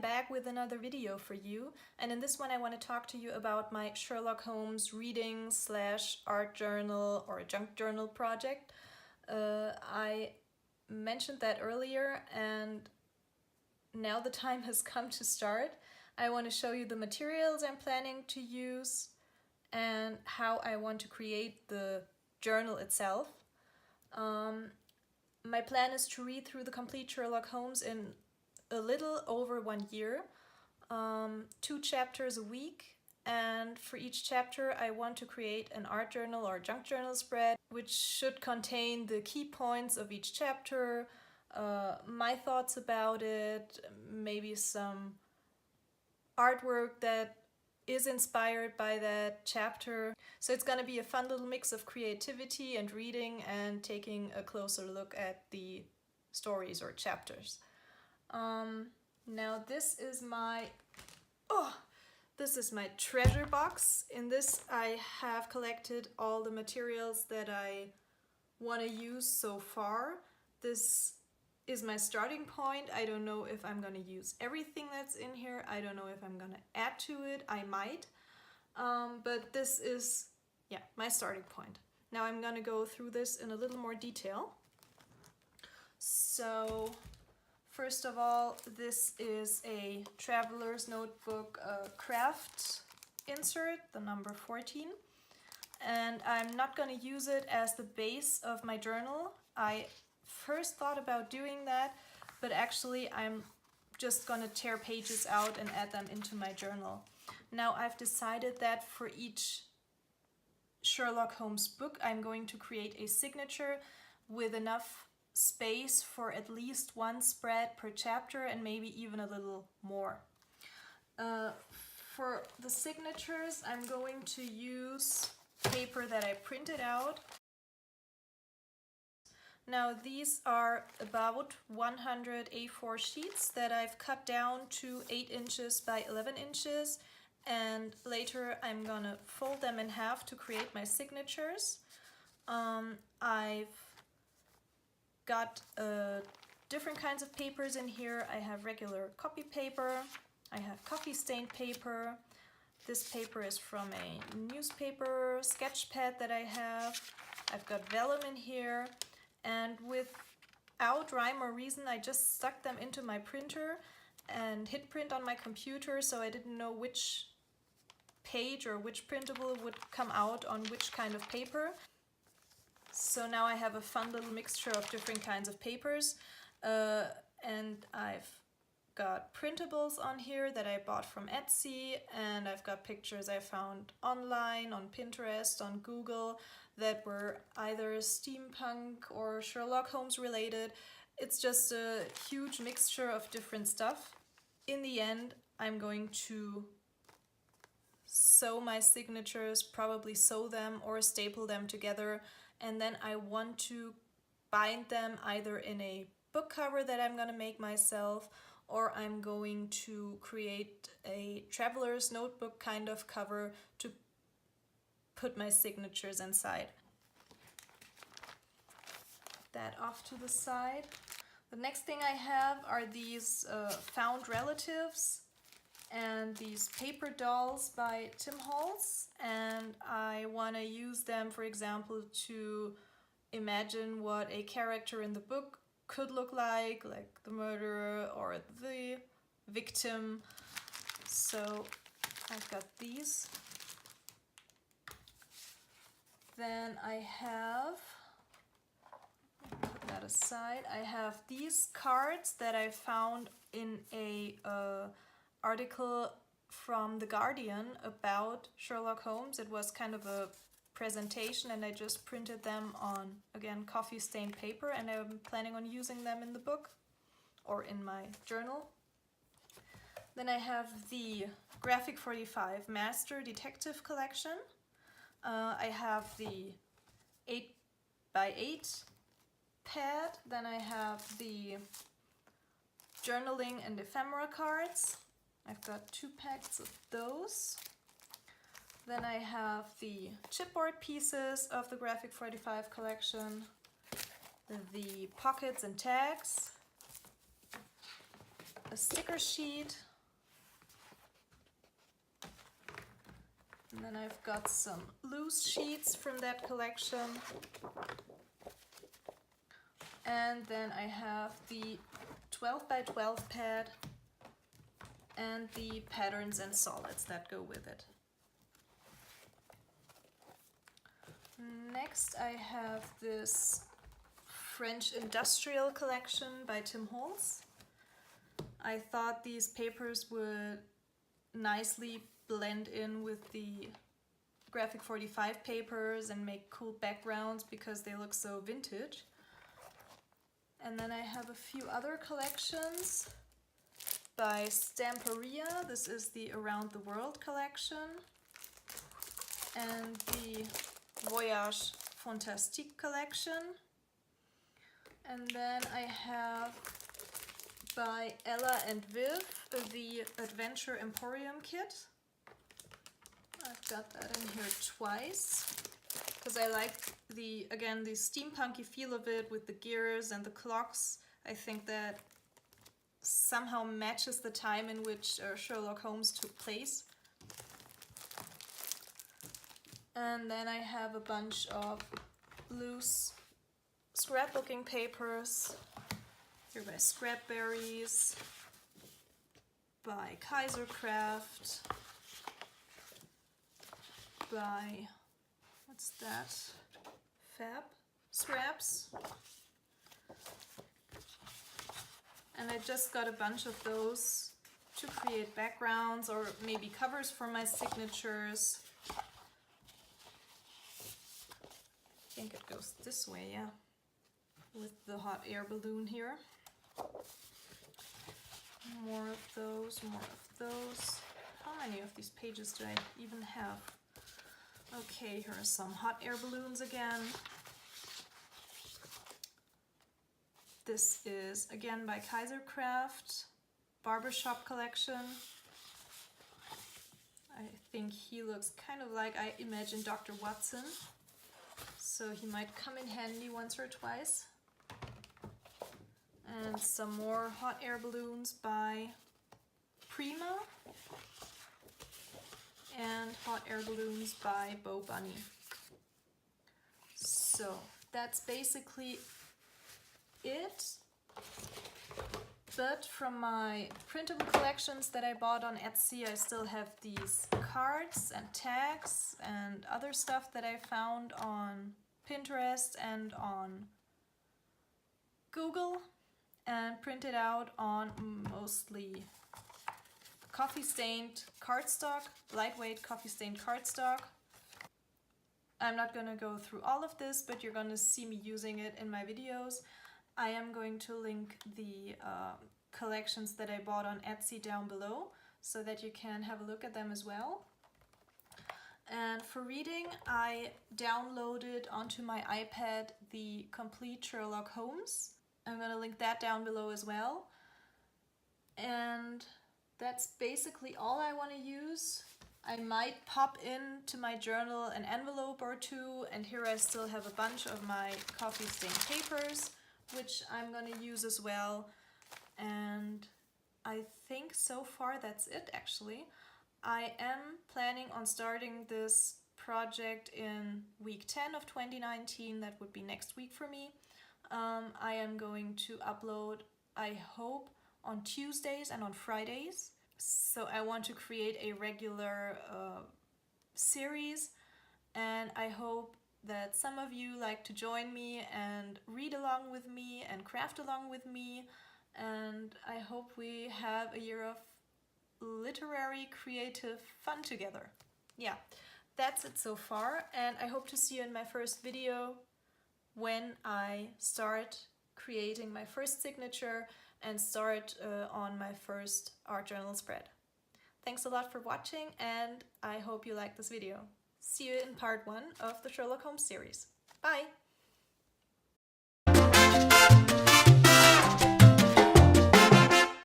I'm back with another video for you, and in this one I want to talk to you about my Sherlock Holmes reading / art journal or junk journal project. I mentioned that earlier, and now the time has come to start. I want to show you the materials I'm planning to use and how I want to create the journal itself. My plan is to read through the complete Sherlock Holmes in a little over 1 year, 2 chapters a week, and for each chapter I want to create an art journal or junk journal spread which should contain the key points of each chapter, my thoughts about it, maybe some artwork that is inspired by that chapter. So it's gonna be a fun little mix of creativity and reading and taking a closer look at the stories or chapters. Now this is my treasure box. In this I have collected all the materials that I want to use so far. This is my starting point. I don't know if I'm gonna use everything that's in here. I don't know if I'm gonna add to it. I might. But this is, my starting point. Now I'm gonna go through this in a little more detail. So first of all, this is a traveler's notebook craft insert, the number 14. And I'm not going to use it as the base of my journal. I first thought about doing that, but actually I'm just going to tear pages out and add them into my journal. Now I've decided that for each Sherlock Holmes book I'm going to create a signature with enough space for at least 1 spread per chapter and maybe even a little more. For the signatures I'm going to use paper that I printed out. Now these are about 100 A4 sheets that I've cut down to 8 inches by 11 inches, and later I'm gonna fold them in half to create my signatures. I've got different kinds of papers in here. I have regular copy paper, I have coffee stained paper. This paper is from a newspaper sketch pad that I have. I've got vellum in here, and without rhyme or reason I just stuck them into my printer and hit print on my computer, so I didn't know which page or which printable would come out on which kind of paper. So now I have a fun little mixture of different kinds of papers, and I've got printables on here that I bought from Etsy, and I've got pictures I found online, on Pinterest, on Google, that were either steampunk or Sherlock Holmes related. It's just a huge mixture of different stuff. In the end, I'm going to sew my signatures, probably sew them or staple them together, and then I want to bind them either in a book cover that I'm gonna make myself, or I'm going to create a traveler's notebook kind of cover to put my signatures inside. That off to the side. The next thing I have are these found relatives and these paper dolls by Tim Holtz, and I want to use them, for example, to imagine what a character in the book could look like the murderer or the victim. So I've got these. Then I have, put that aside, I have these cards that I found in a article from The Guardian about Sherlock Holmes. It was kind of a presentation, and I just printed them on, again, coffee stained paper, and I'm planning on using them in the book or in my journal. Then I have the Graphic 45 Master Detective Collection. I have the 8x8 pad. Then I have the journaling and ephemera cards. I've got 2 packs of those. Then I have the chipboard pieces of the Graphic 45 collection, the pockets and tags, a sticker sheet, And then I've got some loose sheets from that collection. And then I have the 12 by 12 pad and the patterns and solids that go with it. Next I have this French industrial collection by Tim Holtz. I thought these papers would nicely blend in with the graphic 45 papers and make cool backgrounds because they look so vintage. And then I have a few other collections by Stamperia. This is the Around the World collection. And the Voyage Fantastique collection. And then I have by Ella and Viv the Adventure Emporium kit. I've got that in here twice because I like the steampunky feel of it with the gears and the clocks. I think that somehow matches the time in which Sherlock Holmes took place. And then I have a bunch of loose scrapbooking papers. Here by Scrapberries, by Kaisercraft, by, what's that? Fab Scraps. And I just got a bunch of those to create backgrounds or maybe covers for my signatures. I think it goes this way, yeah, with the hot air balloon here. More of those, more of those. How many of these pages do I even have? Okay, here are some hot air balloons again. This is again by Kaisercraft, Barbershop collection. I think he looks kind of like I imagine Dr. Watson, so he might come in handy once or twice. And some more hot air balloons by Prima and hot air balloons by Bo Bunny. So that's basically it. But from my printable collections that I bought on Etsy, I still have these cards and tags and other stuff that I found on Pinterest and on Google and printed out on mostly coffee stained cardstock, lightweight coffee stained cardstock. I'm not gonna go through all of this, but you're gonna see me using it in my videos. I am going to link the collections that I bought on Etsy down below so that you can have a look at them as well. And for reading, I downloaded onto my iPad the complete Sherlock Holmes. I'm going to link that down below as well. And that's basically all I want to use. I might pop into my journal an envelope or two, and here I still have a bunch of my coffee stained papers, which I'm going to use as well. And I think so far that's it actually. I am planning on starting this project in week 10 of 2019. That would be next week for me. I am going to upload, I hope, on Tuesdays and on Fridays. So I want to create a regular series, and I hope that some of you like to join me and read along with me and craft along with me, and I hope we have a year of literary creative fun together. Yeah, that's it so far, and I hope to see you in my first video when I start creating my first signature and start on my first art journal spread. Thanks a lot for watching, and I hope you like this video. See you in part 1 of the Sherlock Holmes series. Bye!